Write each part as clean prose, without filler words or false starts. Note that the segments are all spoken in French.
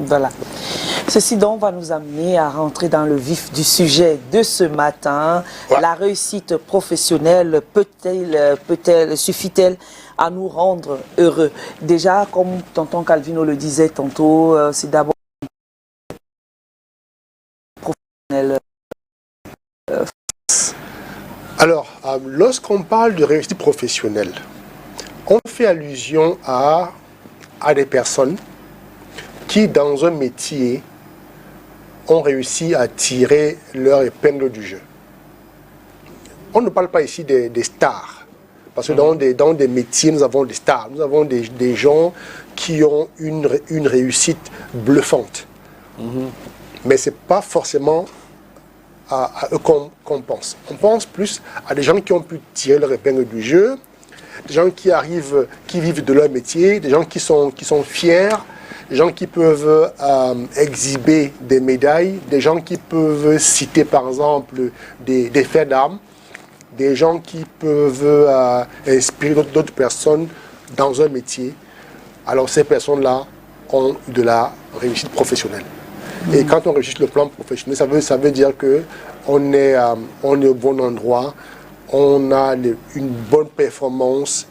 Voilà. Ceci donc va nous amener à rentrer dans le vif du sujet de ce matin. Ouais. La réussite professionnelle suffit-elle à nous rendre heureux? Déjà, comme tonton Calvino le disait tantôt, c'est d'abord professionnel. Alors, lorsqu'on parle de réussite professionnelle, on fait allusion à des personnes qui, dans un métier, ont réussi à tirer leur épingle du jeu. On ne parle pas ici des stars, parce que dans des métiers, nous avons des stars, nous avons des gens qui ont une réussite bluffante. Mais ce n'est pas forcément à eux qu'on pense. On pense plus à des gens qui ont pu tirer leur épingle du jeu, des gens qui vivent de leur métier, des gens qui sont fiers, des gens qui peuvent exhiber des médailles, des gens qui peuvent citer par exemple des faits d'armes, des gens qui peuvent inspirer d'autres personnes dans un métier. Alors ces personnes-là ont de la réussite professionnelle. Et quand on réussit le plan professionnel, ça veut dire qu'on est au bon endroit, on a une bonne performance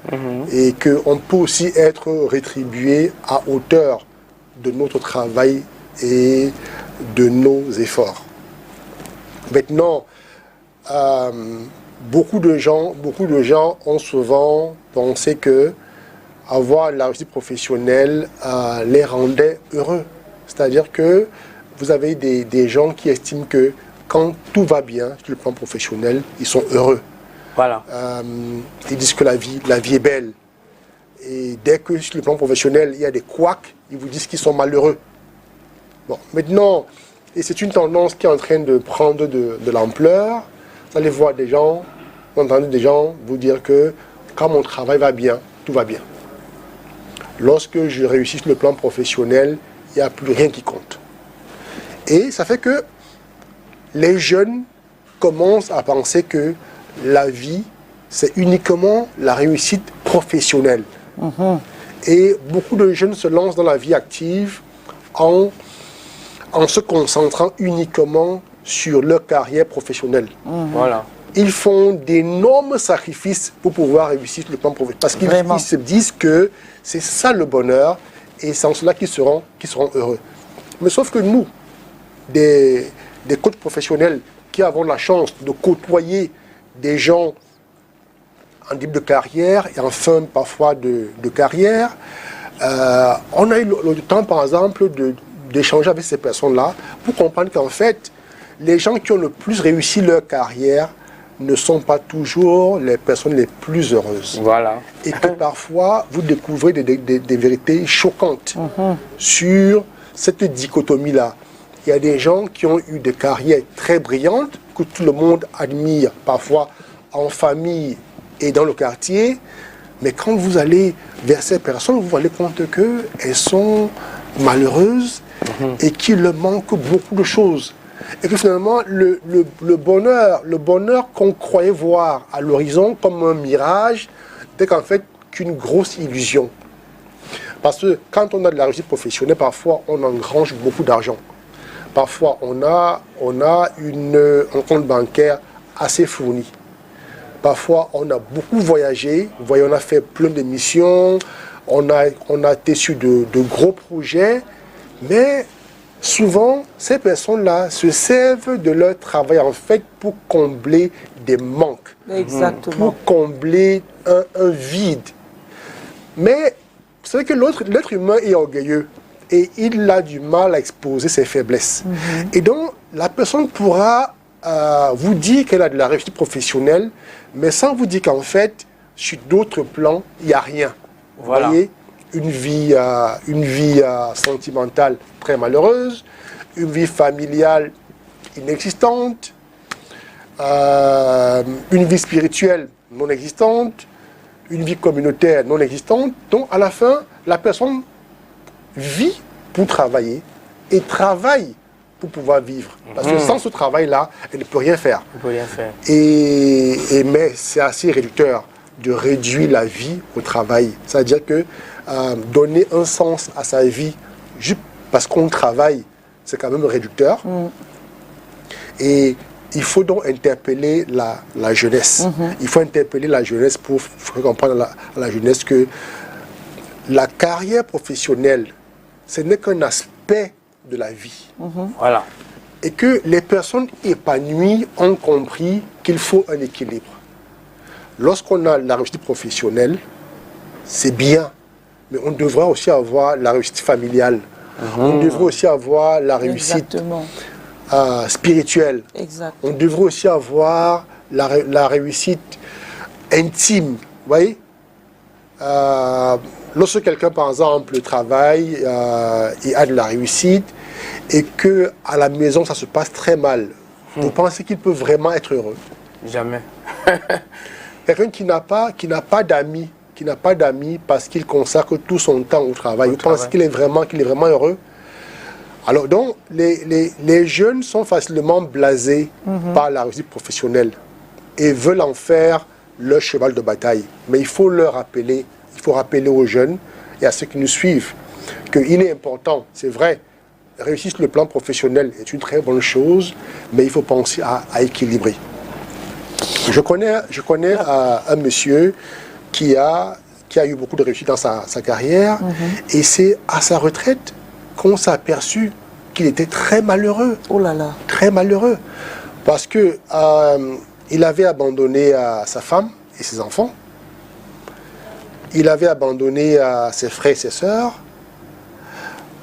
et qu'on peut aussi être rétribué à hauteur de notre travail et de nos efforts. Maintenant, beaucoup de gens ont souvent pensé que avoir la réussite professionnelle les rendait heureux. C'est-à-dire que vous avez des gens qui estiment que quand tout va bien sur le plan professionnel, ils sont heureux. Voilà. Ils disent que la vie est belle. Et dès que sur le plan professionnel, il y a des couacs, ils vous disent qu'ils sont malheureux. Bon, maintenant, et c'est une tendance qui est en train de prendre de l'ampleur. Vous allez voir des gens, vous entendez des gens vous dire que quand mon travail va bien, tout va bien. Lorsque je réussis sur le plan professionnel, il n'y a plus rien qui compte. Et ça fait que les jeunes commencent à penser que la vie, c'est uniquement la réussite professionnelle. Et beaucoup de jeunes se lancent dans la vie active en se concentrant uniquement sur leur carrière professionnelle. Voilà. Ils font d'énormes sacrifices pour pouvoir réussir le plan professionnel. Parce qu'ils se disent que c'est ça le bonheur et c'est en cela qu'ils seront heureux. Mais sauf que nous, des coachs professionnels qui avons la chance de côtoyer des gens en début de carrière et en fin parfois de carrière, on a eu le temps par exemple d'échanger avec ces personnes-là pour comprendre qu'en fait, les gens qui ont le plus réussi leur carrière ne sont pas toujours les personnes les plus heureuses. Voilà. Et que parfois, vous découvrez des vérités choquantes sur cette dichotomie-là. Il y a des gens qui ont eu des carrières très brillantes, que tout le monde admire, parfois en famille et dans le quartier, mais quand vous allez vers ces personnes, vous vous rendez compte qu'elles sont malheureuses et qu'il leur manque beaucoup de choses. Et que finalement, le bonheur qu'on croyait voir à l'horizon comme un mirage, n'est qu'en fait qu'une grosse illusion. Parce que quand on a de la réussite professionnelle, parfois on engrange beaucoup d'argent. Parfois on a un compte bancaire assez fourni. Parfois on a beaucoup voyagé, on a fait plein de missions, on a été sur de gros projets, mais souvent, ces personnes-là se servent de leur travail en fait pour combler des manques. Exactement. Pour combler un vide. Mais vous savez que l'être humain est orgueilleux et il a du mal à exposer ses faiblesses. Et donc, la personne pourra vous dire qu'elle a de la réussite professionnelle, mais sans vous dire qu'en fait, sur d'autres plans, il n'y a rien. Voilà. Vous voyez ? Une vie sentimentale très malheureuse, une vie familiale inexistante, une vie spirituelle non existante, une vie communautaire non existante. Donc à la fin, la personne vit pour travailler et travaille pour pouvoir vivre. Parce que sans ce travail-là, elle ne peut rien faire. On peut rien faire. Mais c'est assez réducteur de réduire la vie au travail. C'est-à-dire que donner un sens à sa vie parce qu'on travaille, c'est quand même réducteur. Et il faut donc interpeller la jeunesse. Il faut interpeller la jeunesse pour faire comprendre à la jeunesse que la carrière professionnelle, ce n'est qu'un aspect de la vie. Voilà. Et que les personnes épanouies ont compris qu'il faut un équilibre. Lorsqu'on a la réussite professionnelle, c'est bien, mais on devrait aussi avoir la réussite familiale. On devrait aussi avoir la réussite spirituelle. On devrait aussi avoir la réussite intime. Vous voyez, lorsque quelqu'un, par exemple, travaille et a de la réussite, et qu'à la maison, ça se passe très mal, vous pensez qu'il peut vraiment être heureux? Jamais. Quelqu'un qui n'a pas d'amis, parce qu'il consacre tout son temps au travail, vous pensez qu'il est vraiment heureux? Alors donc, les jeunes sont facilement blasés par la réussite professionnelle et veulent en faire leur cheval de bataille. Mais il faut rappeler aux jeunes et à ceux qui nous suivent qu'il est important, c'est vrai, réussir sur le plan professionnel est une très bonne chose, mais il faut penser à équilibrer. Je connais un monsieur qui a eu beaucoup de réussite dans sa carrière, et c'est à sa retraite qu'on s'est aperçu qu'il était très malheureux. Oh là là. Très malheureux. Parce que il avait abandonné sa femme et ses enfants. Il avait abandonné ses frères et ses sœurs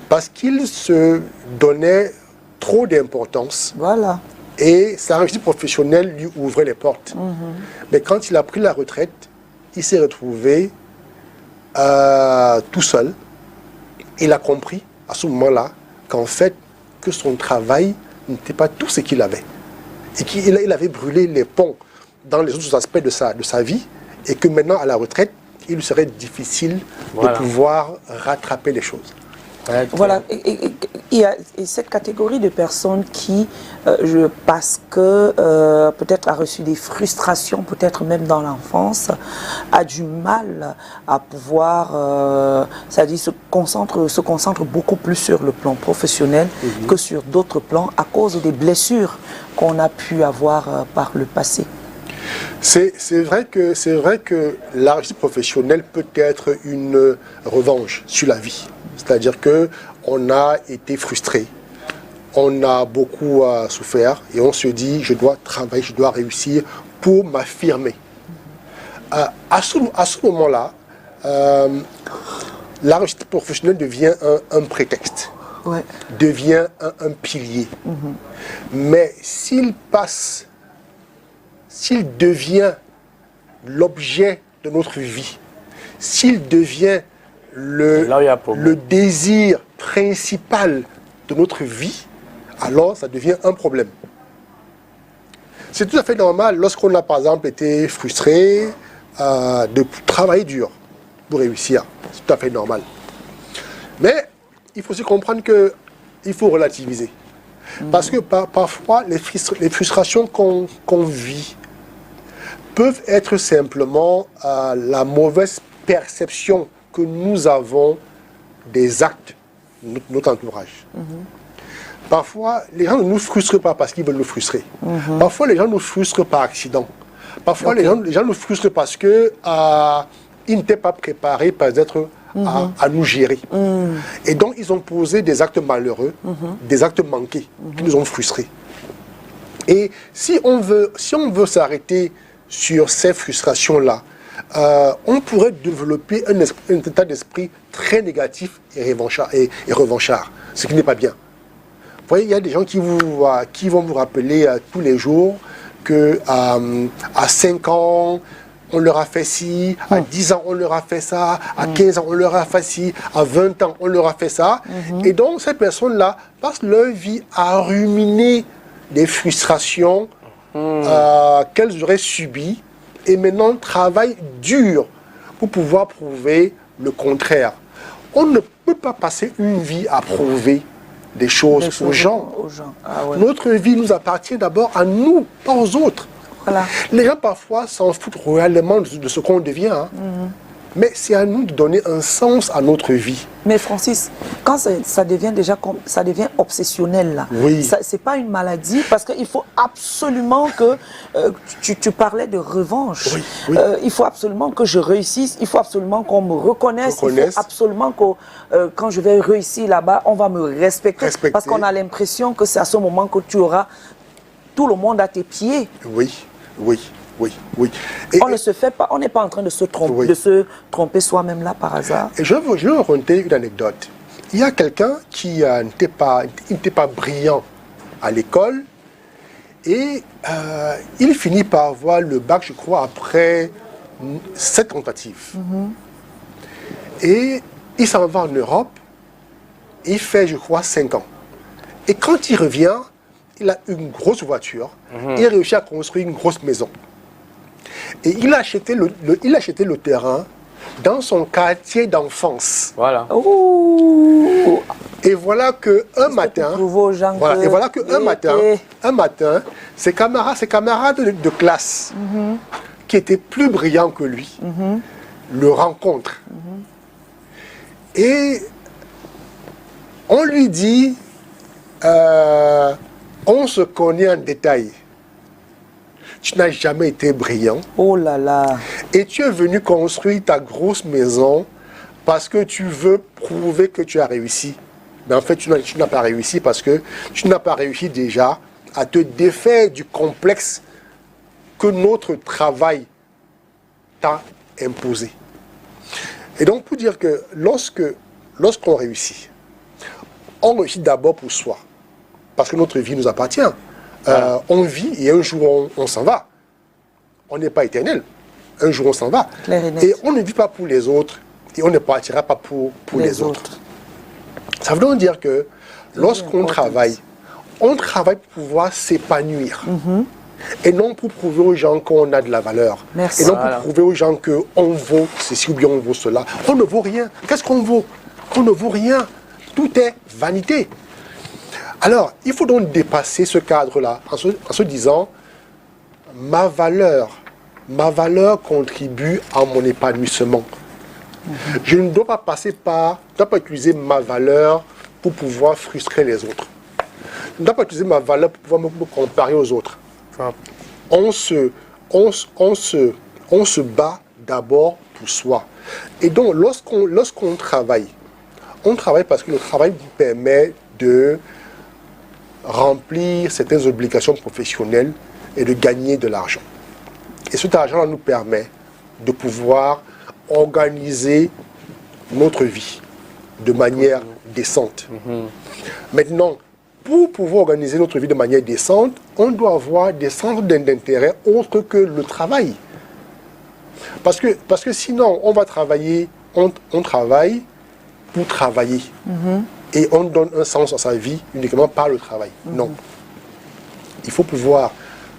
parce qu'il se donnait trop d'importance. Voilà. Et sa réussite professionnelle lui ouvrait les portes. Mais quand il a pris la retraite, il s'est retrouvé tout seul. Il a compris à ce moment-là qu'en fait, que son travail n'était pas tout ce qu'il avait. Et qu'il avait brûlé les ponts dans les autres aspects de sa vie, et que maintenant, à la retraite, il lui serait difficile de pouvoir rattraper les choses. Voilà, et il y a cette catégorie de personnes qui, parce que peut-être a reçu des frustrations, peut-être même dans l'enfance, a du mal à pouvoir, c'est-à-dire se concentre beaucoup plus sur le plan professionnel que sur d'autres plans à cause des blessures qu'on a pu avoir par le passé. C'est vrai que la réussite professionnelle peut être une revanche sur la vie. C'est-à-dire qu'on a été frustré, on a beaucoup souffert et on se dit je dois travailler, je dois réussir pour m'affirmer. À ce moment-là, la réussite professionnelle devient un prétexte, devient un pilier. Mais s'il devient l'objet de notre vie, s'il devient le désir principal de notre vie, alors ça devient un problème. C'est tout à fait normal lorsqu'on a par exemple été frustré de travailler dur pour réussir. C'est tout à fait normal. Mais il faut aussi comprendre qu'il faut relativiser. Parce que parfois les frustrations qu'on vit peuvent être simplement la mauvaise perception que nous avons des actes de notre entourage. Parfois, les gens ne nous frustrent pas parce qu'ils veulent nous frustrer. Parfois, les gens nous frustrent par accident. Parfois, les gens nous frustrent parce qu'ils n'étaient pas préparés peut-être à nous gérer. Et donc, ils ont posé des actes malheureux, des actes manqués, qui nous ont frustrés. Et si on veut s'arrêter sur ces frustrations-là, on pourrait développer un état d'esprit très négatif et revanchard, ce qui n'est pas bien. Vous voyez, il y a des gens qui vont vous rappeler tous les jours qu'à 5 ans, on leur a fait ci, à 10 ans, on leur a fait ça, à 15 ans, on leur a fait ci, à 20 ans, on leur a fait ça. Et donc, ces personnes-là passent leur vie à ruminer des frustrations qu'elles auraient subies et maintenant travaillent dur pour pouvoir prouver le contraire. On ne peut pas passer une vie à prouver des choses aux gens. Notre vie nous appartient d'abord à nous, pas aux autres. Les gens parfois s'en foutent réellement de ce qu'on devient. Mais c'est à nous de donner un sens à notre vie. Mais Francis, quand ça devient ça devient obsessionnel là, Oui. C'est pas une maladie parce qu'il faut absolument que, tu parlais de revanche, Oui, oui. Il faut absolument que je réussisse, il faut absolument qu'on me reconnaisse, il faut absolument que quand je vais réussir là-bas, on va me respecter. Parce qu'on a l'impression que c'est à ce moment que tu auras tout le monde à tes pieds. Oui, oui. Oui, oui. On ne se fait pas, on n'est pas en train de se tromper, oui, de se tromper soi-même là par hasard. Et je vais raconter une anecdote. Il y a quelqu'un qui n'était pas brillant à l'école et il finit par avoir le bac, je crois, après 7 tentatives. Et il s'en va en Europe, il fait, je crois, 5 ans. Et quand il revient, il a une grosse voiture, il réussit à construire une grosse maison. Et il a acheté le terrain dans son quartier d'enfance. Voilà. Ouh. Et voilà qu'un matin, un matin, ses camarades de classe, qui étaient plus brillants que lui, le rencontrent. Et on lui dit, on se connaît en détail. Tu n'as jamais été brillant. Oh là là. Et tu es venu construire ta grosse maison parce que tu veux prouver que tu as réussi. Mais en fait, tu n'as pas réussi parce que tu n'as pas réussi déjà à te défaire du complexe que notre travail t'a imposé. Et donc, pour dire que lorsqu'on réussit, on réussit d'abord pour soi. Parce que notre vie nous appartient. On vit et un jour on s'en va. On n'est pas éternel. Un jour on s'en va. Et on ne vit pas pour les autres et on ne partira pas pour les autres. Ça veut donc dire que lorsqu'on travaille, on travaille pour pouvoir s'épanouir. Et non pour prouver aux gens qu'on a de la valeur. Merci. Et non pour prouver aux gens qu'on vaut ceci ou bien on vaut cela. On ne vaut rien. Qu'est-ce qu'on vaut? On ne vaut rien. Tout est vanité. Alors, il faut donc dépasser ce cadre-là en se disant, ma valeur contribue à mon épanouissement. Je ne dois pas utiliser ma valeur pour pouvoir frustrer les autres. Je ne dois pas utiliser ma valeur pour pouvoir me comparer aux autres. On se bat d'abord pour soi. Et donc, lorsqu'on travaille, on travaille parce que le travail vous permet de remplir certaines obligations professionnelles et de gagner de l'argent. Et cet argent nous permet de pouvoir organiser notre vie de manière décente. Maintenant, pour pouvoir organiser notre vie de manière décente, on doit avoir des centres d'intérêt autres que le travail. Parce que sinon, on va travailler, on travaille pour travailler. Et on donne un sens à sa vie uniquement par le travail. Non. Il faut pouvoir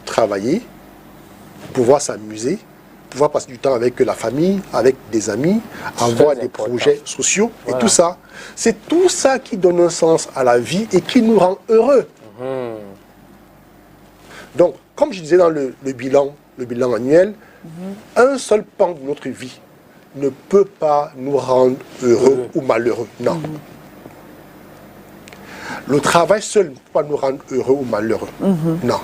travailler, pouvoir s'amuser, pouvoir passer du temps avec la famille, avec des amis, avoir des projets sociaux. Et tout ça, c'est tout ça qui donne un sens à la vie et qui nous rend heureux. Donc, comme je disais dans le bilan annuel, un seul pan de notre vie ne peut pas nous rendre heureux ou malheureux. Non. Le travail seul ne peut pas nous rendre heureux ou malheureux. Non.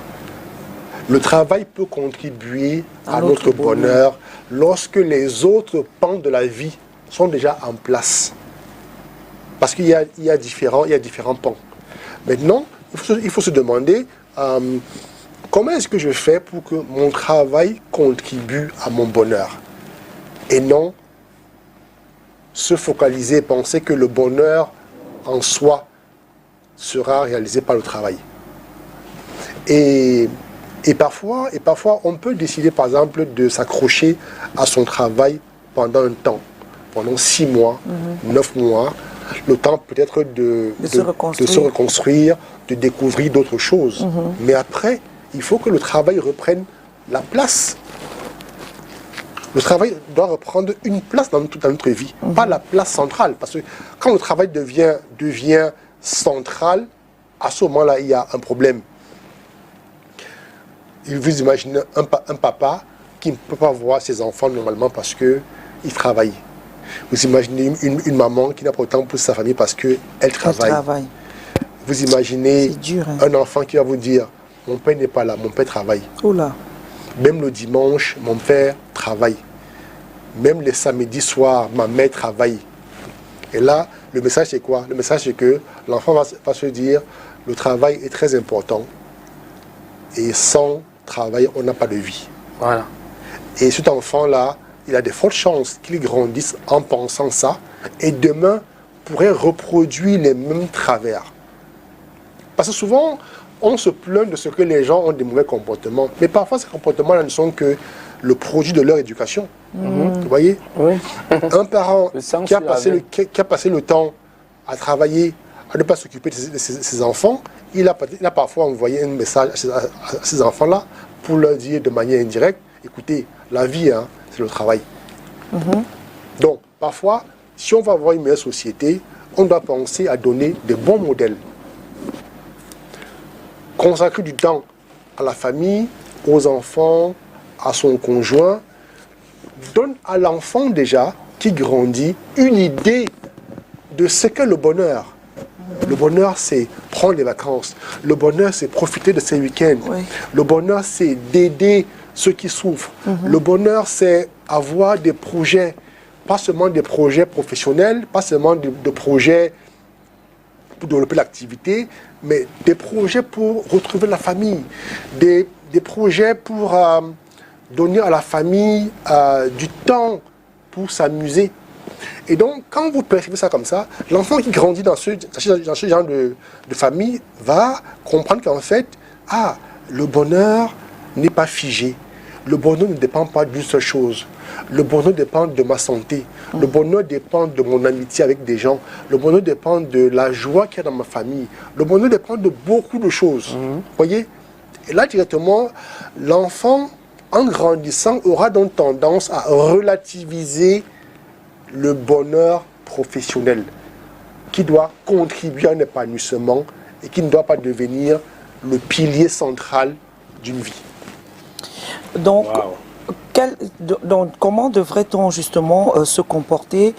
Le travail peut contribuer à notre bonheur lorsque les autres pans de la vie sont déjà en place. Parce qu'il y a différents pans. Maintenant, il faut se demander comment est-ce que je fais pour que mon travail contribue à mon bonheur. Et non se focaliser et penser que le bonheur en soi sera réalisé par le travail. Et parfois, on peut décider, par exemple, de s'accrocher à son travail pendant un temps, pendant 6 mois, 9 mois, le temps peut-être de se reconstruire, de découvrir d'autres choses. Mais après, il faut que le travail reprenne la place. Le travail doit reprendre une place dans notre vie, pas la place centrale. Parce que quand le travail devient central, à ce moment-là, il y a un problème. Il vous imagine un papa qui ne peut pas voir ses enfants normalement parce qu'il il travaille. Vous imaginez une maman qui n'a pas autant pour sa famille parce qu'elle travaille. Vous imaginez dur, hein. Un enfant qui va vous dire, mon père n'est pas là, mon père travaille. Oula. Même le dimanche, mon père travaille. Même les samedis soirs, ma mère travaille. Et là, le message c'est quoi? Le message c'est que l'enfant va se dire, le travail est très important. Et sans travail, on n'a pas de vie. Voilà. Et cet enfant-là, il a de fortes chances qu'il grandisse en pensant ça. Et demain, pourrait reproduire les mêmes travers. Parce que souvent, on se plaint de ce que les gens ont des mauvais comportements. Mais parfois, ces comportements-là ne sont que le produit de leur éducation. Vous voyez? Oui. Un parent qui a qui passé le temps à travailler, à ne pas s'occuper de ses enfants, il a parfois envoyé un message à ces enfants-là pour leur dire de manière indirecte, écoutez, la vie, hein, c'est le travail. Donc, parfois, si on va avoir une meilleure société, on doit penser à donner des bons modèles. Consacrer du temps à la famille, aux enfants, à son conjoint, donne à l'enfant déjà, qui grandit, une idée de ce qu'est le bonheur. Le bonheur, c'est prendre des vacances. Le bonheur, c'est profiter de ses week-ends. Oui. Le bonheur, c'est d'aider ceux qui souffrent. Le bonheur, c'est avoir des projets, pas seulement des projets professionnels, pas seulement de projets pour développer l'activité, mais des projets pour retrouver la famille, des projets pour donner à la famille du temps pour s'amuser. Et donc, quand vous percevez ça comme ça, l'enfant qui grandit dans ce genre de famille va comprendre qu'en fait, le bonheur n'est pas figé. Le bonheur ne dépend pas d'une seule chose. Le bonheur dépend de ma santé. Le bonheur dépend de mon amitié avec des gens. Le bonheur dépend de la joie qu'il y a dans ma famille. Le bonheur dépend de beaucoup de choses. Voyez? Et là, directement, l'enfant, en grandissant, aura donc tendance à relativiser le bonheur professionnel qui doit contribuer à un épanouissement et qui ne doit pas devenir le pilier central d'une vie. Donc, Wow. donc comment devrait-on justement se comporter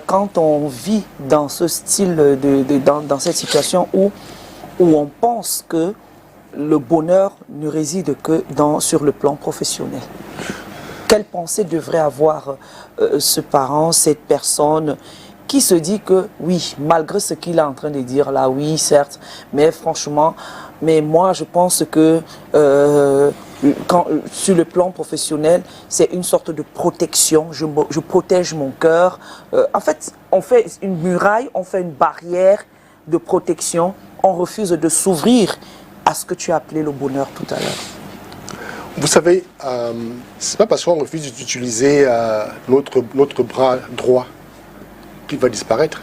quand on vit dans ce style, dans cette situation où on pense que le bonheur ne réside que sur le plan professionnel? Quelle pensée devrait avoir ce parent, cette personne qui se dit que oui, malgré ce qu'il est en train de dire là, oui, certes, mais franchement, mais moi je pense que sur le plan professionnel, c'est une sorte de protection, je protège mon cœur. En fait, on fait une muraille, on fait une barrière de protection, on refuse de s'ouvrir à ce que tu as appelé le bonheur tout à l'heure. Vous savez, c'est pas parce qu'on refuse d'utiliser notre bras droit qu'il va disparaître.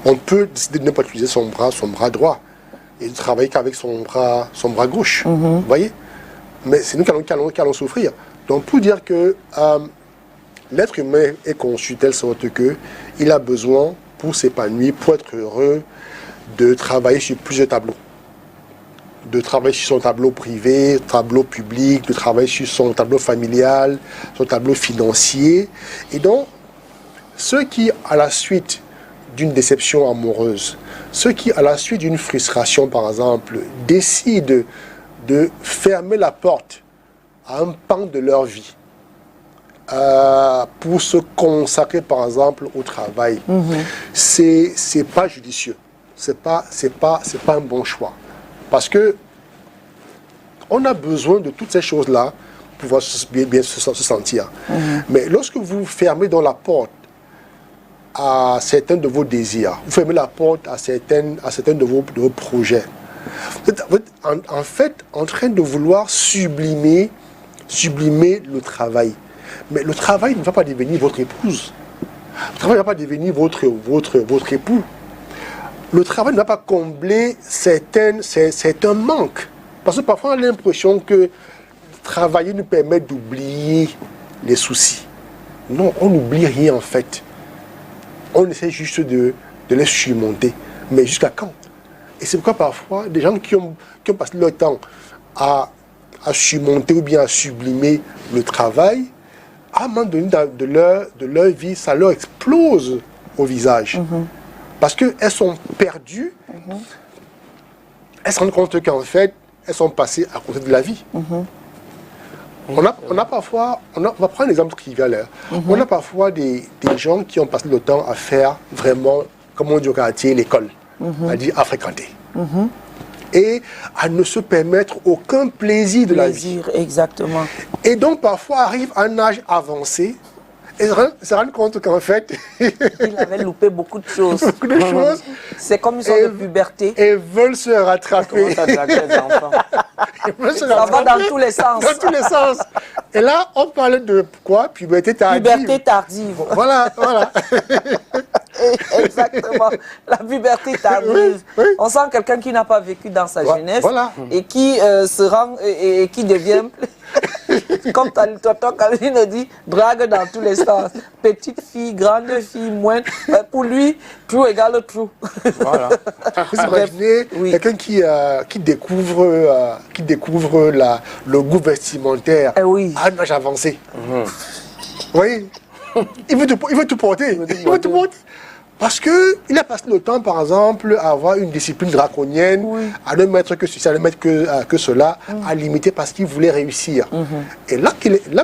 On peut décider de ne pas utiliser son bras droit et de travailler qu'avec son bras gauche. Vous voyez? Mais c'est nous qui allons souffrir. Donc pour dire que l'être humain est conçu de telle sorte qu'il a besoin, pour s'épanouir, pour être heureux, de travailler sur plusieurs tableaux. De travailler sur son tableau privé, tableau public, de travailler sur son tableau familial, son tableau financier. Et donc, ceux qui, à la suite d'une déception amoureuse, ceux qui, à la suite d'une frustration, par exemple, décident de fermer la porte à un pan de leur vie pour se consacrer, par exemple, au travail, c'est pas judicieux. C'est pas un bon choix. Parce que on a besoin de toutes ces choses-là pour pouvoir bien se sentir. Mais lorsque vous fermez dans la porte à certains de vos désirs, vous fermez la porte à certains de vos projets, vous êtes en fait en train de vouloir sublimer le travail. Mais le travail ne va pas devenir votre épouse. Le travail ne va pas devenir votre époux. Le travail ne va pas combler certains manques. Parce que parfois, on a l'impression que travailler nous permet d'oublier les soucis. Non, on n'oublie rien en fait. On essaie juste de les surmonter. Mais jusqu'à quand? Et c'est pourquoi parfois, des gens qui ont passé leur temps à surmonter ou bien à sublimer le travail, à un moment donné de leur vie, ça leur explose au visage. Parce qu'elles sont perdues, elles se rendent compte qu'en fait, elles sont passées à côté de la vie. On a parfois, on va prendre l'exemple trivial, on a parfois des gens qui ont passé le temps à faire vraiment, comme on dit au quartier, l'école, c'est-à-dire à fréquenter. Et à ne se permettre aucun plaisir de la vie. Exactement. Et donc parfois arrive à un âge avancé et se rendre compte qu'en fait il avait loupé beaucoup de choses. Beaucoup de choses. C'est comme une sorte de puberté. Et veulent se rattraper. Ça drague les enfants. Ça va dans tous les sens. Dans tous les sens. Et là, on parle de quoi? Puberté tardive. Puberté tardive. Voilà. Exactement. La puberté tardive. Oui. On sent quelqu'un qui n'a pas vécu dans sa jeunesse et qui se rend et qui devient, comme tonton Calvin dit, drague dans tous les sens. Petite fille, grande fille, moindre. Pour lui, trou égale trou. Voilà. Vous imaginez quelqu'un qui découvre le goût vestimentaire à un âge avancé. Oui. Il veut tout porter. Il veut tout porter. Parce qu'il a passé le temps, par exemple, à avoir une discipline draconienne, à ne mettre que ceci, à ne mettre que cela, à limiter parce qu'il voulait réussir. Et là,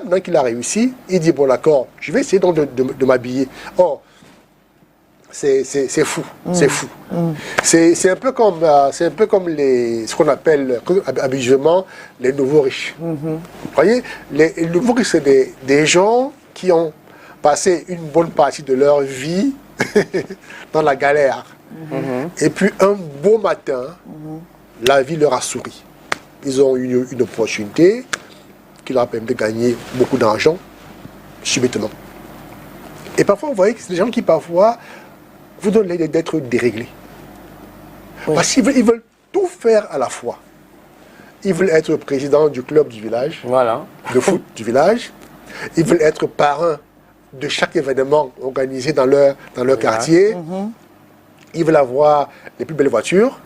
maintenant qu'il a réussi, il dit, bon d'accord, je vais essayer donc de m'habiller. Or, c'est fou, c'est fou. C'est un peu comme ce qu'on appelle habituellement les nouveaux riches. Vous voyez, les nouveaux riches, c'est des gens qui ont passé une bonne partie de leur vie dans la galère. Et puis un beau matin, la vie leur a souri. Ils ont eu une opportunité qui leur a permis de gagner beaucoup d'argent subitement. Et parfois, vous voyez que c'est des gens qui parfois vous donnent l'idée d'être déréglés. Parce qu'ils veulent tout faire à la fois. Ils veulent être président du club du village, de foot du village. Ils veulent être parrain de chaque événement organisé dans leur quartier. Ils veulent avoir les plus belles voitures.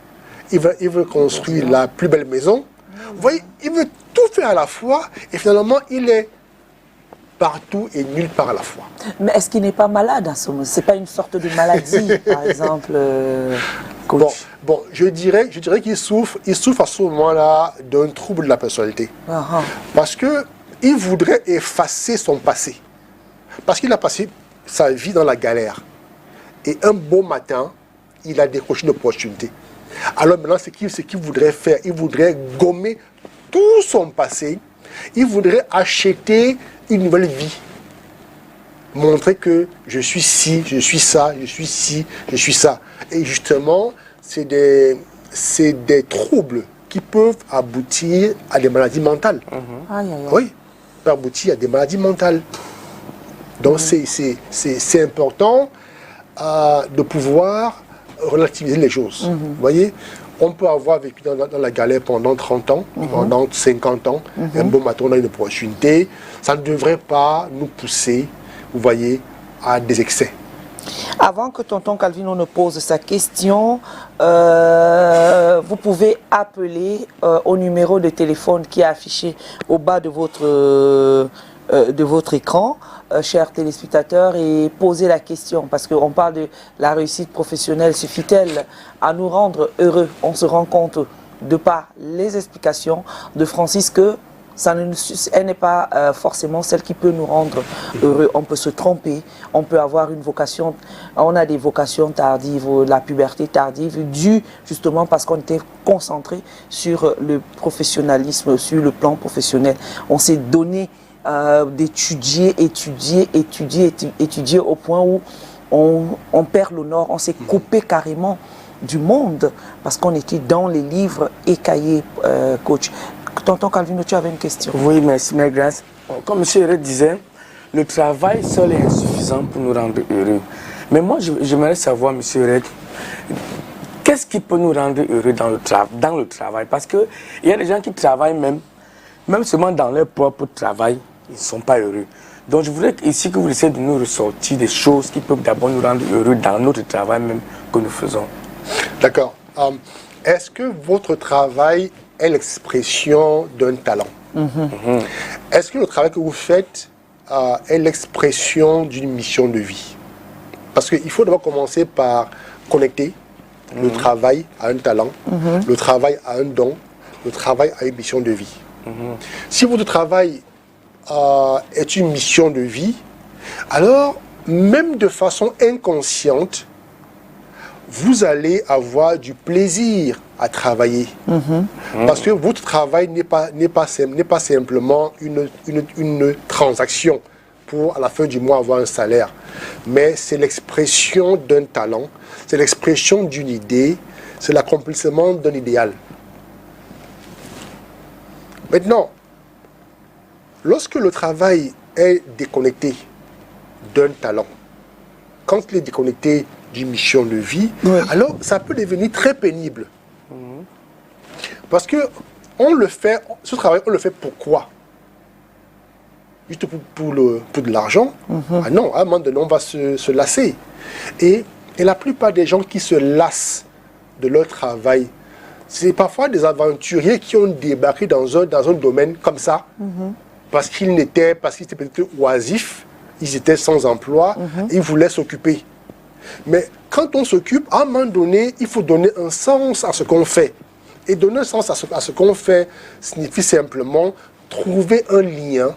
Ils veulent construire la plus belle maison. Vous voyez, ils veulent tout faire à la fois et finalement, il est partout et nulle part à la fois. Mais est-ce qu'il n'est pas malade à ce moment? Ce n'est pas une sorte de maladie, par exemple, coach? Bon, je dirais qu'il souffre à ce moment-là d'un trouble de la personnalité. Parce qu'il voudrait effacer son passé. Parce qu'il a passé sa vie dans la galère. Et un beau matin, il a décroché une opportunité. Alors maintenant, ce qu'il voudrait faire, il voudrait gommer tout son passé. Il voudrait acheter une nouvelle vie. Montrer que je suis ci, je suis ça, je suis ci, je suis ça. Et justement, c'est des troubles qui peuvent aboutir à des maladies mentales. Oui, peuvent aboutir à des maladies mentales. Donc c'est important de pouvoir relativiser les choses. Vous voyez, on peut avoir vécu dans la galère pendant 30 ans, pendant 50 ans, un bon matin on a une opportunité. Ça ne devrait pas nous pousser, vous voyez, à des excès. Avant que tonton Calvino ne pose sa question, vous pouvez appeler au numéro de téléphone qui est affiché au bas de votre écran, chers téléspectateurs, et poser la question, parce qu'on parle de la réussite professionnelle, suffit-elle à nous rendre heureux? On se rend compte, de par les explications de Francis, que elle n'est pas forcément celle qui peut nous rendre heureux. On peut se tromper, on peut avoir une vocation, on a des vocations tardives, la puberté tardive, due justement parce qu'on était concentré sur le professionnalisme, sur le plan professionnel. On s'est donné d'étudier au point où on perd le nord, on s'est coupé carrément du monde parce qu'on était dans les livres écaillés, coach. Tonton Calvino, tu avais une question. Oui, merci, mère Grâce. Comme M. Héret disait, le travail seul est insuffisant pour nous rendre heureux. Mais moi, j'aimerais savoir, M. Héret, qu'est-ce qui peut nous rendre heureux dans le travail? Parce qu'il y a des gens qui travaillent même seulement dans leur propre travail, ils ne sont pas heureux. Donc je voudrais ici que vous essayez de nous ressortir des choses qui peuvent d'abord nous rendre heureux dans notre travail même que nous faisons. D'accord. Est-ce que votre travail est l'expression d'un talent? Est-ce que le travail que vous faites est l'expression d'une mission de vie. Parce qu'il faut d'abord commencer par connecter le travail à un talent, le travail à un don, le travail à une mission de vie. Si votre travail est une mission de vie, alors, même de façon inconsciente, vous allez avoir du plaisir à travailler. Parce que votre travail n'est pas simplement une transaction pour, à la fin du mois, avoir un salaire. Mais c'est l'expression d'un talent, c'est l'expression d'une idée, c'est l'accomplissement d'un idéal. Maintenant, lorsque le travail est déconnecté d'un talent, quand il est déconnecté d'une mission de vie, alors ça peut devenir très pénible. Parce que ce travail, on le fait pourquoi? Juste pour de l'argent? Ah non, à un moment donné, on va se lasser. Et la plupart des gens qui se lassent de leur travail, c'est parfois des aventuriers qui ont débarqué dans un domaine comme ça, parce qu'ils étaient peut-être oisifs, ils étaient sans emploi, ils voulaient s'occuper. Mais quand on s'occupe, à un moment donné, il faut donner un sens à ce qu'on fait. Et donner un sens à ce qu'on fait signifie simplement trouver un lien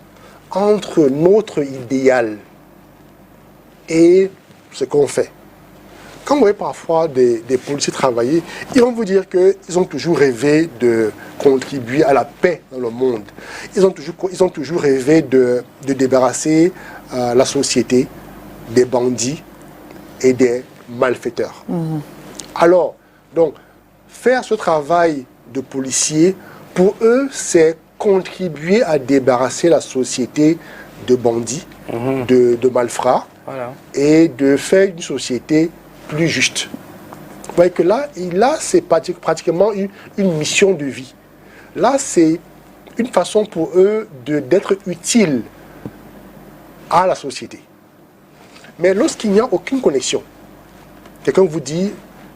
entre notre idéal et ce qu'on fait. Quand vous voyez parfois des policiers travailler, ils vont vous dire qu'ils ont toujours rêvé de contribuer à la paix dans le monde. Ils ont toujours rêvé de débarrasser la société des bandits et des malfaiteurs. Alors, donc, faire ce travail de policier, pour eux, c'est contribuer à débarrasser la société de bandits, de malfrats, et de faire une société plus juste. Vous voyez que là c'est pratiquement une mission de vie. Là, c'est une façon pour eux d'être utiles à la société. Mais lorsqu'il n'y a aucune connexion, quelqu'un vous dit,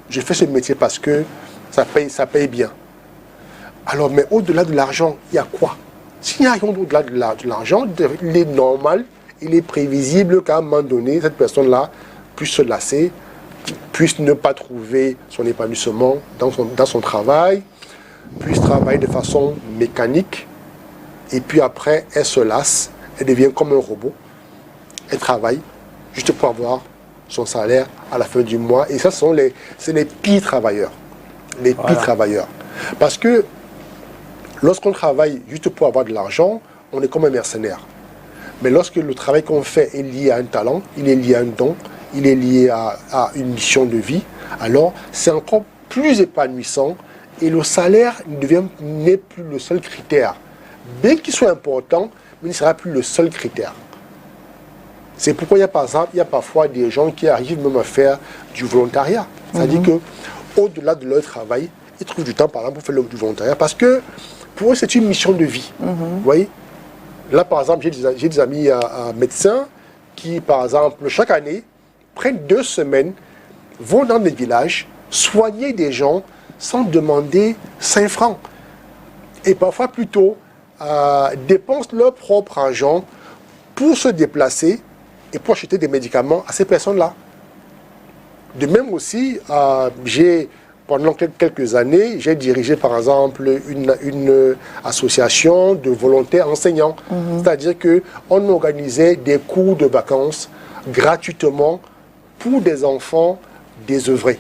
je fais ce métier parce que ça paye bien. Alors, mais au-delà de l'argent, il y a quoi? S'il n'y a rien au-delà de l'argent, il est normal, il est prévisible qu'à un moment donné, cette personne-là puisse se lasser, puisse ne pas trouver son épanouissement dans son travail, puisse travailler de façon mécanique, et puis après, elle se lasse, elle devient comme un robot, elle travaille juste pour avoir son salaire à la fin du mois. Et ça, c'est les pires travailleurs. Les pires travailleurs. Parce que lorsqu'on travaille juste pour avoir de l'argent, on est comme un mercenaire. Mais lorsque le travail qu'on fait est lié à un talent, il est lié à un don, il est lié à une mission de vie, alors c'est encore plus épanouissant et le salaire n'est plus le seul critère. Bien qu'il soit important, mais il ne sera plus le seul critère. C'est pourquoi il y a parfois des gens qui arrivent même à faire du volontariat. C'est-à-dire qu'au-delà de leur travail, ils trouvent du temps, par exemple, pour faire du volontariat. Parce que pour eux, c'est une mission de vie. Vous voyez? Là, par exemple, j'ai des amis médecins qui, par exemple, chaque année, prennent 2 semaines, vont dans des villages, soigner des gens sans demander 5 francs. Et parfois, plutôt, dépensent leur propre argent pour se déplacer et pour acheter des médicaments à ces personnes-là. De même aussi, pendant quelques années, j'ai dirigé par exemple une association de volontaires enseignants. C'est-à-dire qu'on organisait des cours de vacances gratuitement pour des enfants désœuvrés.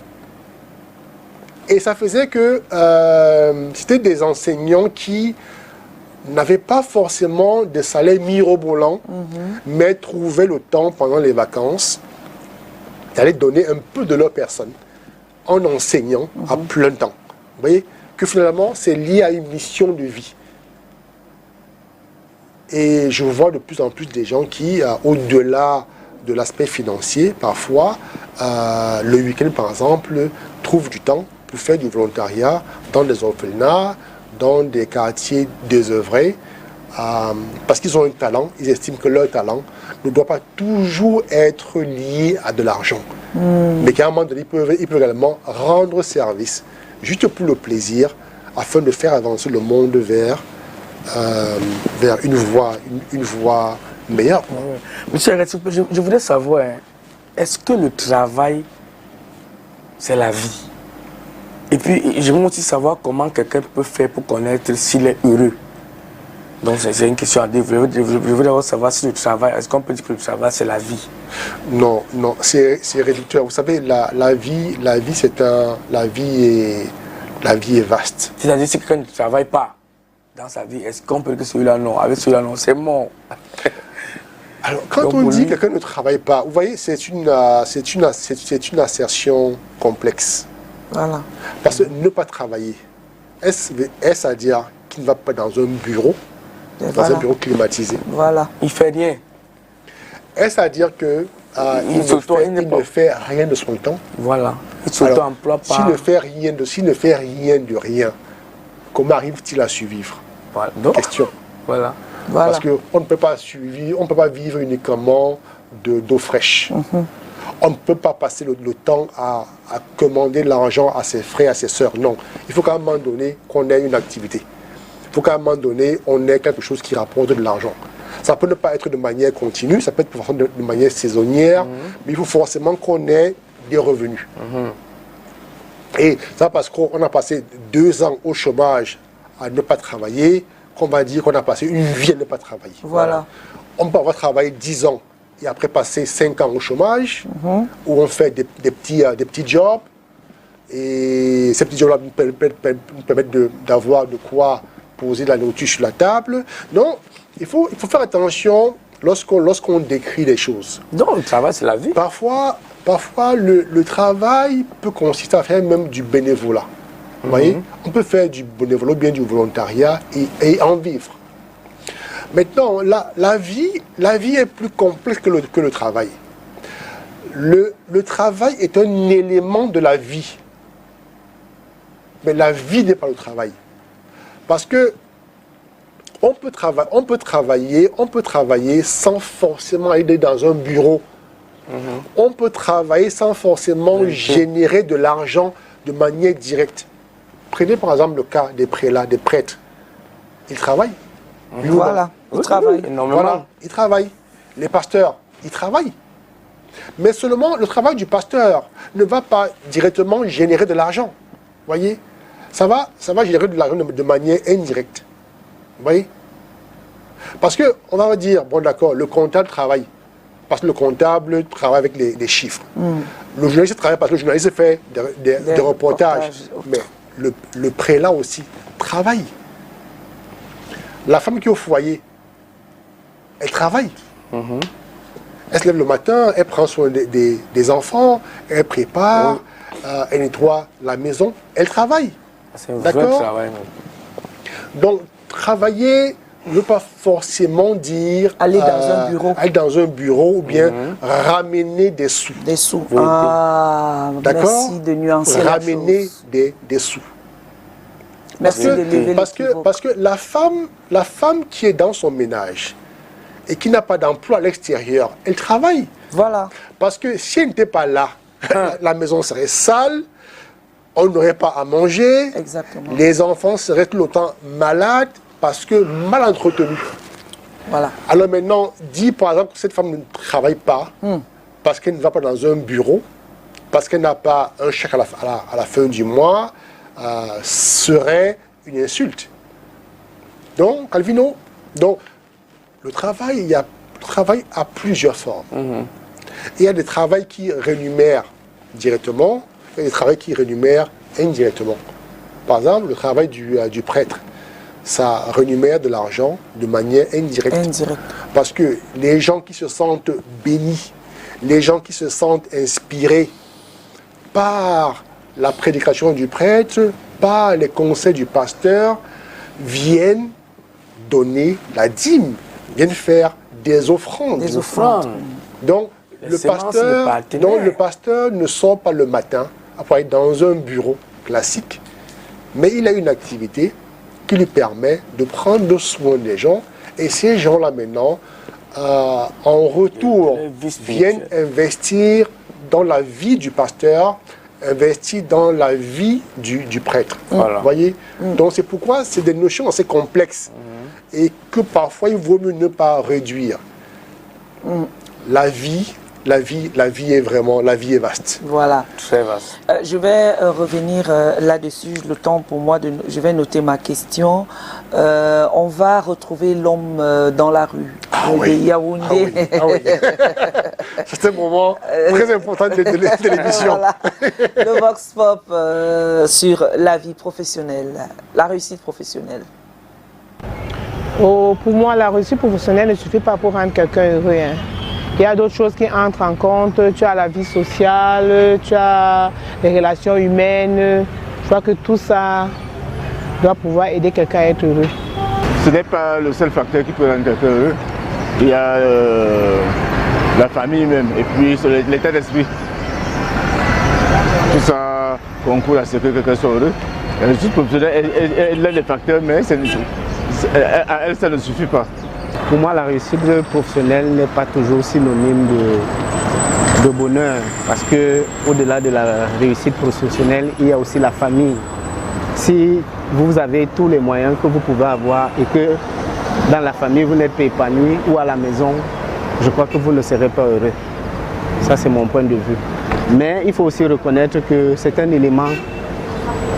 Et ça faisait que c'était des enseignants qui n'avaient pas forcément de salaire mirobolant, mais trouvaient le temps pendant les vacances d'aller donner un peu de leur personne en enseignant à plein temps. Vous voyez que finalement, c'est lié à une mission de vie. Et je vois de plus en plus des gens qui, au-delà de l'aspect financier, parfois, le week-end, par exemple, trouvent du temps pour faire du volontariat dans des orphelinats, dans des quartiers désœuvrés, parce qu'ils ont un talent, ils estiment que leur talent ne doit pas toujours être lié à de l'argent. Mais qu'à un moment donné, ils peuvent également rendre service, juste pour le plaisir, afin de faire avancer le monde vers une voie meilleur. Monsieur Red, je voudrais savoir, hein, est-ce que le travail, c'est la vie? Et puis, je veux aussi savoir comment quelqu'un peut faire pour connaître s'il est heureux. Donc, c'est une question à dire. Je veux d'abord savoir si le travail, est-ce qu'on peut dire que le travail, c'est la vie? Non, c'est réducteur. Vous savez, la vie, la vie est vaste. C'est-à-dire, si quelqu'un ne travaille pas dans sa vie, est-ce qu'on peut dire que celui-là, non? Avec celui-là, non, c'est mort. Alors, quand Donc, on dit lui, que quelqu'un ne travaille pas, vous voyez, c'est une assertion complexe. Voilà. Parce que ne pas travailler, est-ce à dire qu'il ne va pas dans un bureau, Voilà. un bureau climatisé? Voilà. il fait rien. Est-ce à dire que il ne fait rien de son temps? Voilà. Il Alors, s'auto-emploie pas. s'il ne fait rien de rien, comment arrive-t-il à survivre? Voilà. Donc, Question. voilà. Voilà. Parce qu'on ne peut pas vivre uniquement d'eau fraîche. On ne peut pas passer le temps à commander l'argent à ses frères, à ses sœurs. Non. Il faut qu'à un moment donné qu'on ait une activité. Il faut qu'à un moment donné, on ait quelque chose qui rapporte de l'argent. Ça peut ne pas être de manière continue, ça peut être de manière saisonnière, mais il faut forcément qu'on ait des revenus. Et ça parce qu'on a passé 2 ans au chômage à ne pas travailler, qu'on va dire qu'on a passé une vie à ne pas travailler. Voilà. On peut avoir travaillé 10 ans et après passer 5 ans au chômage, où on fait des petits jobs. Et ces petits jobs-là nous permettent d'avoir de quoi poser la nourriture sur la table. Donc, il faut faire attention lorsqu'on décrit les choses. Donc, le travail, c'est la vie. Parfois le travail peut consister à faire même du bénévolat. Vous voyez, on peut faire du bénévolat, bien du volontariat et en vivre. Maintenant, la vie est plus complexe que le travail. Le travail est un élément de la vie. Mais la vie n'est pas le travail. Parce que on peut travailler sans forcément aller dans un bureau. On peut travailler sans forcément générer de l'argent de manière directe. Prenez par exemple le cas des prélats, des prêtres. Ils travaillent. Voilà. Ils travaillent. Énormément. Voilà, ils travaillent. Les pasteurs, ils travaillent. Mais seulement le travail du pasteur ne va pas directement générer de l'argent. Voyez, ça va générer de l'argent de manière indirecte. Vous voyez? Parce qu'on va dire, bon d'accord, le comptable travaille. Parce que le comptable travaille avec les chiffres. Le journaliste travaille parce que le journaliste fait des reportages. Mais le prélat aussi travaille. La femme qui est au foyer, elle travaille. Elle se lève le matin, elle prend soin des enfants, elle prépare, elle nettoie la maison, elle travaille. C'est un vrai travail. Donc, travailler ne veut pas forcément dire Aller dans un bureau. Ou bien ramener des sous. Des sous. Oui. Ah, D'accord? merci de nuancer ramener la chose. des sous. Merci de lever parce que la femme qui est dans son ménage et qui n'a pas d'emploi à l'extérieur, elle travaille. Voilà. Parce que si elle n'était pas là, la maison serait sale, on n'aurait pas à manger, Exactement. les enfants seraient tout le temps malades parce que mal entretenus. Voilà. Alors maintenant, dis par exemple que cette femme ne travaille pas parce qu'elle ne va pas dans un bureau, parce qu'elle n'a pas un chèque à la fin du mois, serait une insulte. Donc, Calvino, le travail a plusieurs formes. Il y a des travails qui rémunèrent directement et des travails qui rémunèrent indirectement. Par exemple, le travail du prêtre, ça rémunère de l'argent de manière indirecte. Parce que les gens qui se sentent bénis, les gens qui se sentent inspirés par la prédication du prêtre, par les conseils du pasteur, viennent donner la dîme, viennent faire des offrandes. Des offrandes. Donc, le pasteur ne sort pas le matin pour aller dans un bureau classique, mais il a une activité qui lui permet de prendre soin des gens. Et ces gens-là, maintenant, en retour, viennent investir dans la vie du pasteur, investir dans la vie du prêtre. Voilà. Vous voyez? Donc, c'est pourquoi c'est des notions assez complexes et que parfois, il vaut mieux ne pas réduire. La vie est vraiment, la vie est vaste. Voilà. Très vaste. Je vais revenir là-dessus, le temps pour moi, je vais noter ma question. On va retrouver l'homme dans la rue de Yaoundé. C'est un moment très important de l'émission. Voilà. Le Vox Pop sur la vie professionnelle, la réussite professionnelle. Oh, pour moi, la réussite professionnelle ne suffit pas pour rendre quelqu'un heureux. Hein. Il y a d'autres choses qui entrent en compte. Tu as la vie sociale, tu as les relations humaines. Je crois que tout ça doit pouvoir aider quelqu'un à être heureux. Ce n'est pas le seul facteur qui peut rendre quelqu'un heureux. Il y a la famille même et puis l'état d'esprit. Tout ça concourt à ce que quelqu'un soit heureux. La réussite professionnelle est l'un des facteurs, mais à elle, ça ne suffit pas. Pour moi, la réussite professionnelle n'est pas toujours synonyme de bonheur, parce qu'au-delà de la réussite professionnelle, il y a aussi la famille. Si vous avez tous les moyens que vous pouvez avoir et que dans la famille vous n'êtes pas épanoui ou à la maison, je crois que vous ne serez pas heureux. Ça, c'est mon point de vue. Mais il faut aussi reconnaître que c'est un élément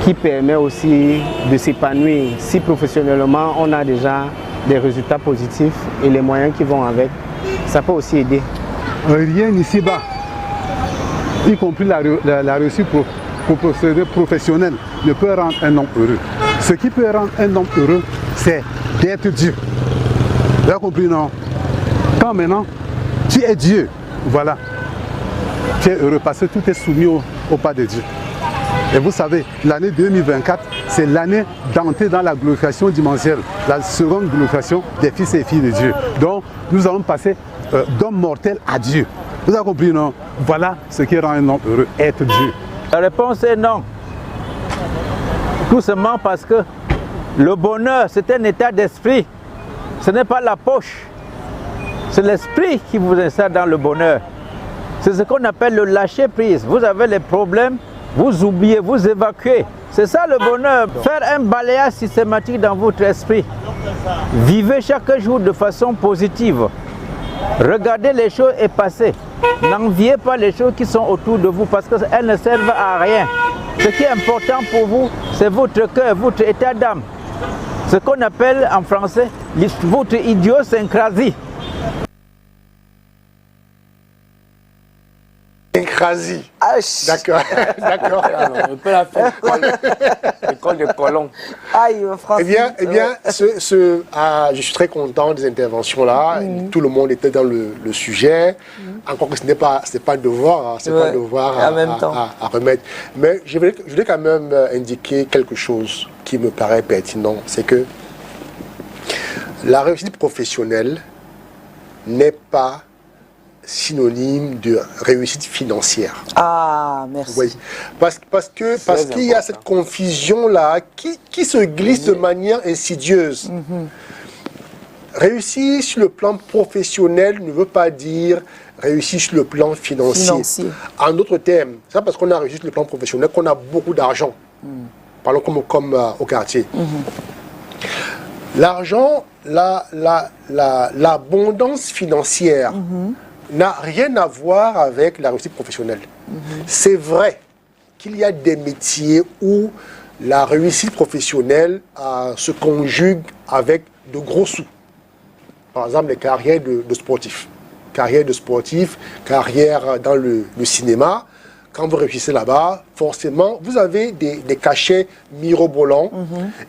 qui permet aussi de s'épanouir. Si professionnellement, on a déjà des résultats positifs et les moyens qui vont avec, ça peut aussi aider. Rien ici-bas, y compris la réussite professionnelle, ne peut rendre un homme heureux. Ce qui peut rendre un homme heureux, c'est d'être Dieu. Vous avez compris, non? Quand maintenant, tu es Dieu, voilà, tu es heureux parce que tout est soumis au pas de Dieu. Et vous savez, l'année 2024, c'est l'année d'entrer dans la glorification dimensionnelle, la seconde glorification des fils et filles de Dieu. Donc, nous allons passer d'homme mortel à Dieu. Vous avez compris, non? Voilà ce qui rend un homme heureux, être Dieu. La réponse est non. Tout simplement parce que le bonheur, c'est un état d'esprit. Ce n'est pas la poche. C'est l'esprit qui vous installe dans le bonheur. C'est ce qu'on appelle le lâcher prise. Vous avez les problèmes, vous oubliez, vous évacuez. C'est ça le bonheur. Faire un balayage systématique dans votre esprit. Vivez chaque jour de façon positive. Regardez les choses et passez. N'enviez pas les choses qui sont autour de vous parce qu'elles ne servent à rien. Ce qui est important pour vous, c'est votre cœur, votre état d'âme. Ce qu'on appelle en français votre idiosyncrasie. Syncrasie. D'accord. D'accord. On peut la faire école de colons. Aïe, François. Eh bien, je suis très content des interventions là. Tout le monde était dans le sujet. Encore que ce n'est pas un devoir, c'est pas un devoir à remettre. Mais je voulais quand même indiquer quelque chose qui me paraît pertinent. C'est que la réussite professionnelle n'est pas synonyme de réussite financière. Ah, merci. Oui. Parce qu'il y a cette confusion-là qui se glisse de manière insidieuse. Réussir sur le plan professionnel ne veut pas dire réussir sur le plan financier. En d'autres termes, c'est parce qu'on a réussi sur le plan professionnel qu'on a beaucoup d'argent. Parlons comme au quartier. L'argent, l'abondance financière n'a rien à voir avec la réussite professionnelle. C'est vrai qu'il y a des métiers où la réussite professionnelle se conjugue avec de gros sous. Par exemple, les carrières de sportifs. Carrière de sportifs, carrière dans le cinéma. Quand vous réussissez là-bas, forcément, vous avez des cachets mirobolants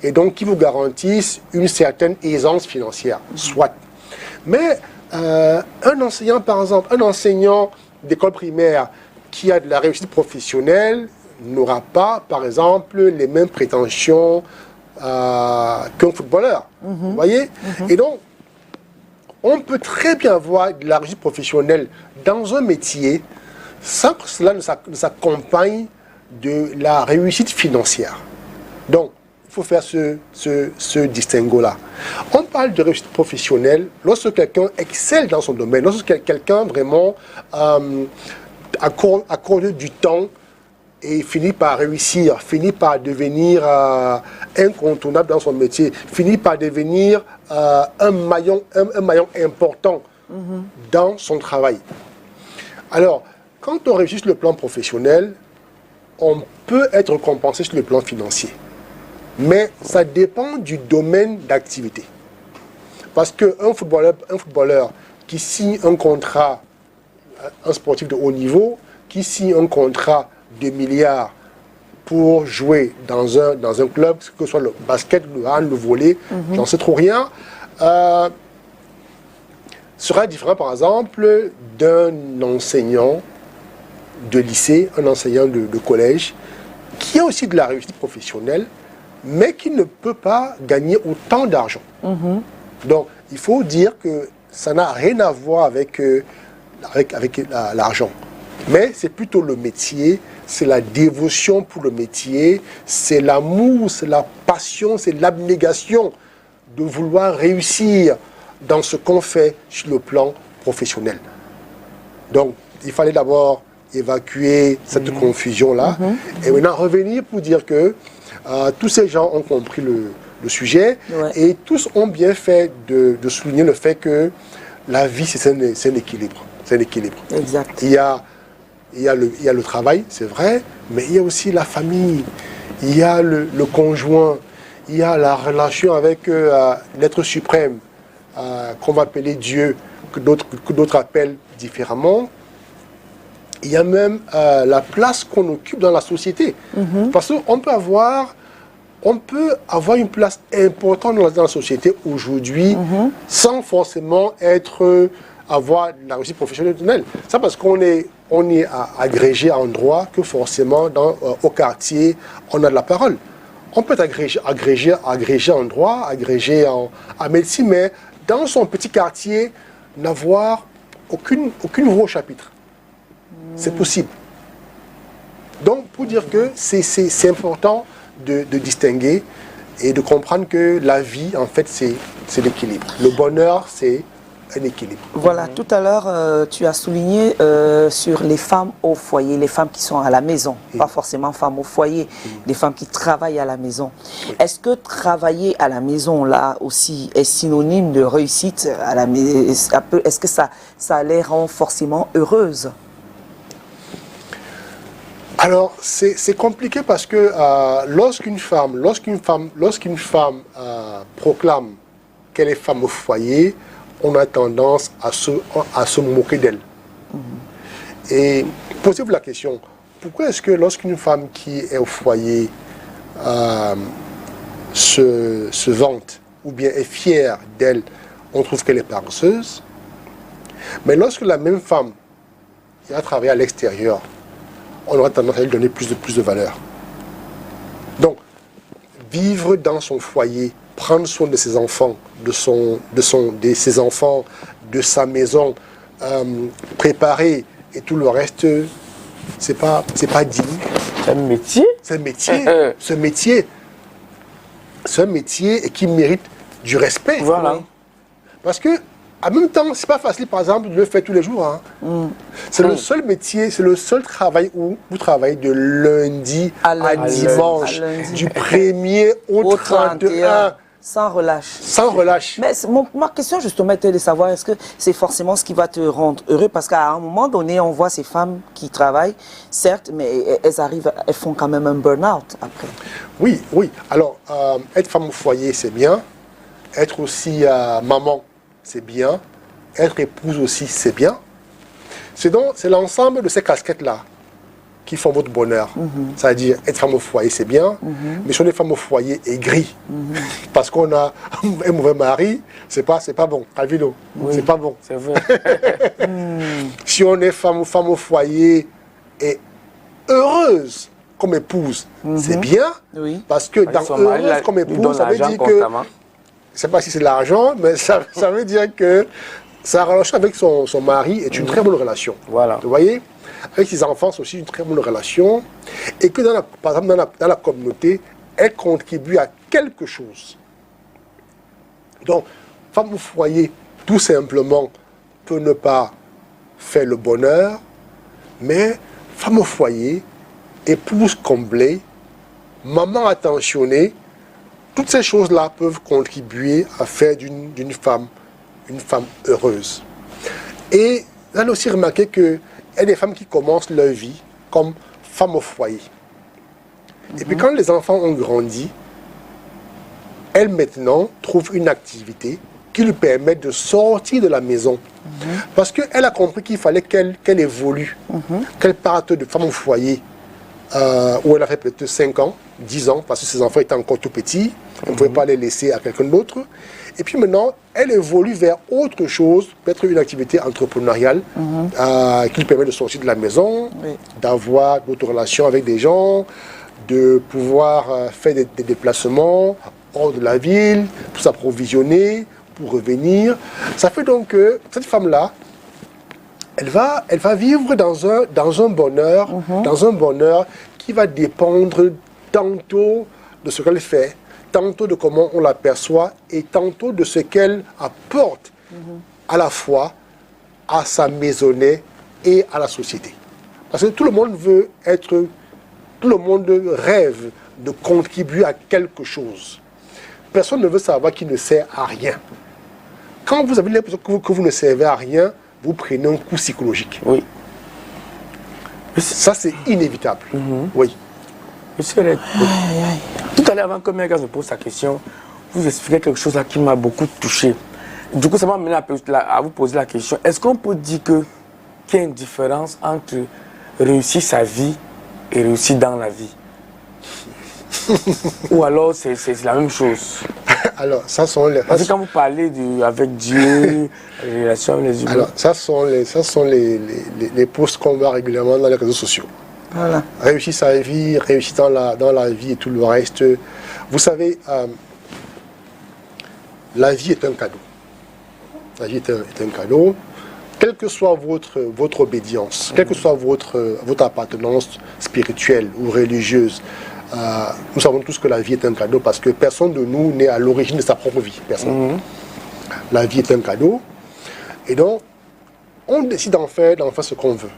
et donc qui vous garantissent une certaine aisance financière, soit. Mais un enseignant, par exemple, un enseignant d'école primaire qui a de la réussite professionnelle n'aura pas, par exemple, les mêmes prétentions qu'un footballeur. Vous voyez? Et donc, on peut très bien avoir de la réussite professionnelle dans un métier sans que cela ne s'accompagne de la réussite financière. Donc, il faut faire ce distinguo-là. On parle de réussite professionnelle lorsque quelqu'un excelle dans son domaine, lorsque quelqu'un vraiment accorde du temps et finit par réussir, finit par devenir incontournable dans son métier, finit par devenir un maillon important dans son travail. Alors, quand on réussit sur le plan professionnel, on peut être récompensé sur le plan financier. Mais ça dépend du domaine d'activité. Parce qu'un footballeur qui signe un contrat, un sportif de haut niveau, qui signe un contrat de milliards pour jouer dans un club, que ce soit le basket, le hand, le volley, j'en sais trop rien, sera différent par exemple d'un enseignant de lycée, un enseignant de collège, qui a aussi de la réussite professionnelle, mais qui ne peut pas gagner autant d'argent. Donc, il faut dire que ça n'a rien à voir avec l'argent. Mais c'est plutôt le métier, c'est la dévotion pour le métier, c'est l'amour, c'est la passion, c'est l'abnégation de vouloir réussir dans ce qu'on fait sur le plan professionnel. Donc, il fallait d'abord évacuer cette confusion-là et maintenant revenir pour dire que tous ces gens ont compris le sujet et tous ont bien fait de souligner le fait que la vie, c'est un équilibre. C'est un équilibre. Exact. Il y a le travail, c'est vrai, mais il y a aussi la famille, il y a le conjoint, il y a la relation avec l'être suprême, qu'on va appeler Dieu, que d'autres appellent différemment. Il y a même la place qu'on occupe dans la société. Parce qu'on peut avoir une place importante dans la société aujourd'hui sans forcément avoir la réussite professionnelle. Ça parce qu'on est agrégé en droit que forcément au quartier, on a de la parole. On peut être agrégé en droit, agrégé en médecine, mais dans son petit quartier, n'avoir aucune voix au chapitre. C'est possible. Donc, pour dire que c'est important de distinguer et de comprendre que la vie, en fait, c'est l'équilibre. Le bonheur, c'est un équilibre. Voilà, tout à l'heure, tu as souligné sur les femmes au foyer, les femmes qui sont à la maison, pas forcément femmes au foyer, les femmes qui travaillent à la maison. Est-ce que travailler à la maison, là aussi, est synonyme de réussite à la maison? Est-ce que ça les rend forcément heureuses? Alors, c'est compliqué parce que lorsqu'une femme proclame qu'elle est femme au foyer, on a tendance à se moquer d'elle. Et posez-vous la question, pourquoi est-ce que lorsqu'une femme qui est au foyer se vante ou bien est fière d'elle, on trouve qu'elle est paresseuse, mais lorsque la même femme a travaillé à l'extérieur, on aura tendance à lui donner plus de valeur. Donc, vivre dans son foyer, prendre soin de ses enfants, de ses enfants, de sa maison, préparer et tout le reste, c'est pas digne. C'est un métier. C'est un métier. C'est un métier et qui mérite du respect. Voilà. Parce que en même temps, c'est pas facile, par exemple, de le faire tous les jours. Hein. C'est le seul métier, c'est le seul travail où vous travaillez de lundi à dimanche, du 1er au 31. Sans relâche. Sans relâche. Mais ma question justement était de savoir, est-ce que c'est forcément ce qui va te rendre heureux? Parce qu'à un moment donné, on voit ces femmes qui travaillent, certes, mais elles font quand même un burn-out après. Oui. Alors, être femme au foyer, c'est bien. Être aussi maman, c'est bien. Être épouse aussi, c'est bien. C'est l'ensemble de ces casquettes-là qui font votre bonheur. C'est-à-dire, être femme au foyer, c'est bien. Mais si on est femme au foyer aigrie, parce qu'on a un mauvais mari, c'est pas bon. Calvino, c'est pas bon. C'est vrai. Si on est femme au foyer et heureuse comme épouse, c'est bien. Parce que dans heureuse comme épouse, ça veut dire que... Je ne sais pas si c'est l'argent, mais ça veut dire que sa relation avec son mari est une très bonne relation. Voilà. Vous voyez? Avec ses enfants, c'est aussi une très bonne relation. Et que, par exemple, dans la communauté, elle contribue à quelque chose. Donc, femme au foyer, tout simplement, peut ne pas faire le bonheur, mais femme au foyer, épouse comblée, maman attentionnée, toutes ces choses-là peuvent contribuer à faire d'une femme une femme heureuse. Et vous allez aussi remarquer qu'il y a des femmes qui commencent leur vie comme femmes au foyer. Et puis quand les enfants ont grandi, elles maintenant trouvent une activité qui lui permet de sortir de la maison. Parce qu'elle a compris qu'il fallait qu'elle évolue, qu'elle parte de femme au foyer, où elle a fait peut-être 5 ans, 10 ans, parce que ses enfants étaient encore tout petits, elle ne pouvait pas les laisser à quelqu'un d'autre. Et puis maintenant, elle évolue vers autre chose, peut-être une activité entrepreneuriale, qui lui permet de sortir de la maison, d'avoir d'autres relations avec des gens, de pouvoir faire des déplacements hors de la ville, pour s'approvisionner, pour revenir. Ça fait donc que cette femme-là, elle va vivre dans un bonheur qui va dépendre tantôt de ce qu'elle fait, tantôt de comment on l'aperçoit et tantôt de ce qu'elle apporte à la fois à sa maisonnée et à la société. Parce que tout le monde rêve de contribuer à quelque chose. Personne ne veut savoir qu'il ne sert à rien. Quand vous avez l'impression que vous ne servez à rien, vous prenez un coup psychologique. Oui. Ça, c'est inévitable. Oui. Monsieur Red, tout à l'heure, avant que Mégas me pose sa question, vous expliquez quelque chose là qui m'a beaucoup touché. Du coup, ça m'a amené à vous poser la question. Est-ce qu'on peut dire qu'il y a une différence entre réussir sa vie et réussir dans la vie? Ou alors c'est la même chose? Alors, ça sont les... Parce que quand vous parlez avec Dieu, les relations avec les humains... Alors, ça sont les posts qu'on voit régulièrement dans les réseaux sociaux. Voilà. Réussir sa vie, réussir dans la vie et tout le reste. Vous savez, la vie est un cadeau. La vie est un cadeau. Quelle que soit votre obédience, quelle que soit votre appartenance spirituelle ou religieuse, nous savons tous que la vie est un cadeau parce que personne de nous n'est à l'origine de sa propre vie. Personne. La vie est un cadeau. Et donc, on décide d'en faire ce qu'on veut.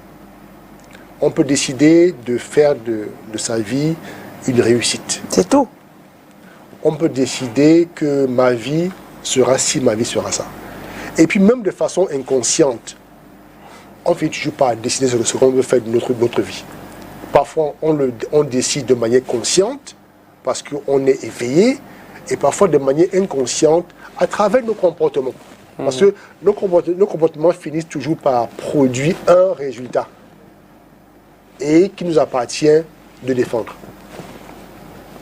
On peut décider de faire de sa vie une réussite. C'est tout. On peut décider que ma vie sera ci, ma vie sera ça. Et puis même de façon inconsciente, on ne finit toujours pas à décider de ce qu'on veut faire de notre vie. Parfois, on décide de manière consciente, parce qu'on est éveillé, et parfois de manière inconsciente, à travers nos comportements. Parce que nos comportements finissent toujours par produire un résultat, et qui nous appartient de défendre.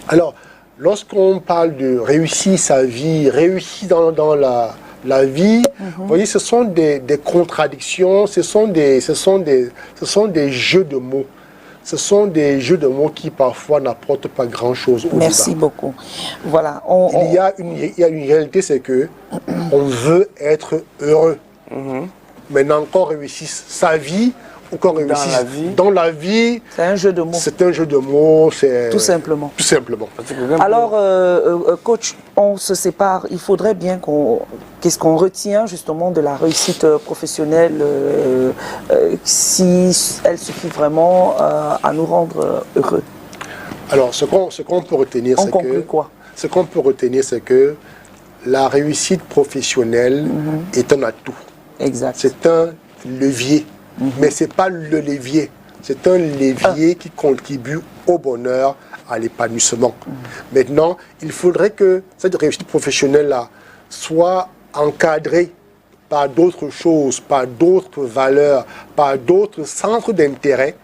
Alors, lorsqu'on parle de réussir sa vie, réussir dans la vie, vous voyez, ce sont des contradictions, ce sont des jeux de mots. Ce sont des jeux de mots qui parfois n'apportent pas grand-chose au débat. Merci beaucoup. Voilà. Il y a une réalité, c'est que on veut être heureux. Maintenant, qu'on réussisse sa vie ou qu'on réussisse dans la vie, c'est un jeu de mots. C'est un jeu de mots. Tout simplement. Tout simplement. Alors, coach, on se sépare. Il faudrait bien qu'est-ce qu'on retient justement de la réussite professionnelle, si elle suffit vraiment à nous rendre heureux. Alors, ce qu'on peut retenir, c'est que... quoi? Ce qu'on peut retenir, c'est que la réussite professionnelle est un atout. Exact. C'est un levier. Mais ce n'est pas le levier. C'est un levier qui contribue au bonheur, à l'épanouissement. Maintenant, il faudrait que cette réussite professionnelle-là soit encadrée par d'autres choses, par d'autres valeurs, par d'autres centres d'intérêt,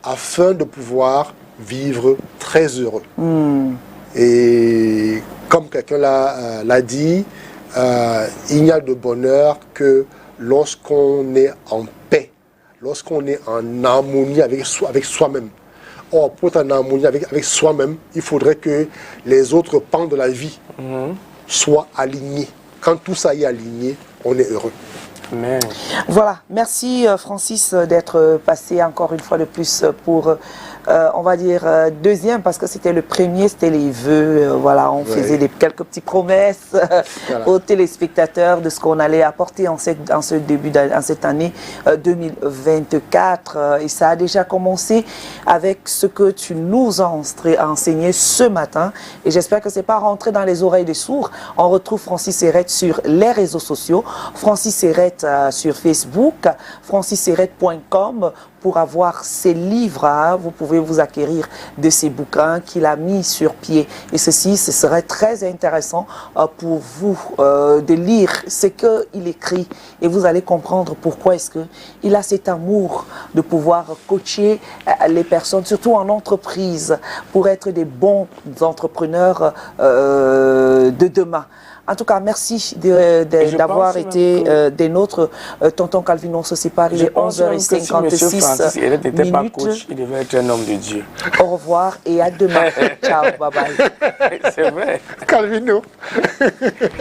afin de pouvoir vivre très heureux. Et comme quelqu'un l'a dit, il n'y a de bonheur que lorsqu'on est en paix, lorsqu'on est en harmonie avec soi-même. Or, pour être en harmonie avec soi-même, il faudrait que les autres pans de la vie soient alignés. Quand tout ça est aligné, on est heureux. Voilà, merci Francis d'être passé encore une fois de plus pour on va dire, deuxième, parce que c'était le premier, c'était les vœux. Voilà, on faisait quelques petites promesses aux téléspectateurs de ce qu'on allait apporter en cette année 2024. Et ça a déjà commencé avec ce que tu nous as enseigné ce matin. Et j'espère que ce n'est pas rentré dans les oreilles des sourds. On retrouve Francis Hérette sur les réseaux sociaux, Francis Hérette sur Facebook, francisherette.com pour avoir ses livres. Hein. Vous pouvez vous acquérir de ses bouquins qu'il a mis sur pied. Et ceci, ce serait très intéressant pour vous de lire ce qu'il écrit. Et vous allez comprendre pourquoi est-ce qu'il a cet amour de pouvoir coacher les personnes, surtout en entreprise, pour être des bons entrepreneurs de demain. En tout cas, merci d'avoir été des nôtres. Tonton Calvin, on se sépare, il est 11h56 minutes. Il devait être un homme de Dieu. Au revoir et à demain. Ciao, bye bye. C'est vrai. Calvino.